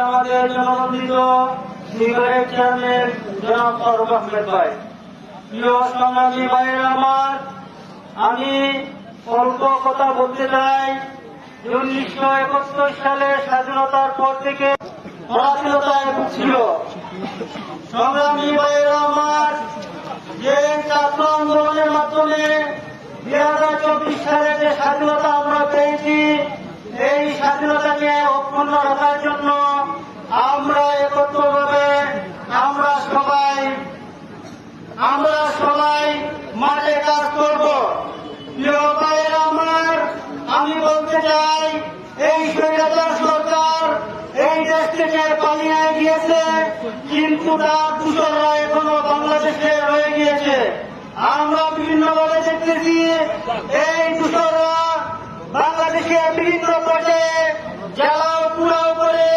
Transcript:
আমাদের জনবন্ধিত cigarette chairman জনাব ফারুক আহমেদ ভাই। প্রিয় সংগ্রামী ভাইয়েরা আমার, আমি অল্প কথা বলতে চাই। 1971 সালে স্বাধীনতার পর থেকে পরাধীনতায় ছিল। সংগ্রামী ভাইয়েরা আমার, যে ছাত্র আন্দোলনের মাধ্যমে 2024 সালে যে স্বাধীনতা আমরা পেয়েছি, এই স্বাধীনতাকে অক্ষুণ্ণ রাখার জন্য আমরা একত্রভাবে আমরা সবাই মাঠে কাজ করব। প্রিয় ভাইয়েরা আমার, আমি বলতে চাই, এই স্বৈরাচার সরকার এই দেশ থেকে পালিয়ে গিয়েছে, কিন্তু তার দূষণরা এখনো বাংলাদেশে রয়ে গিয়েছে। আমরা বিভিন্নভাবে দেখতেছি এই দূষণরা বাংলাদেশে বিভিন্ন পর্যায়ে জ্বালাও পুরাও করে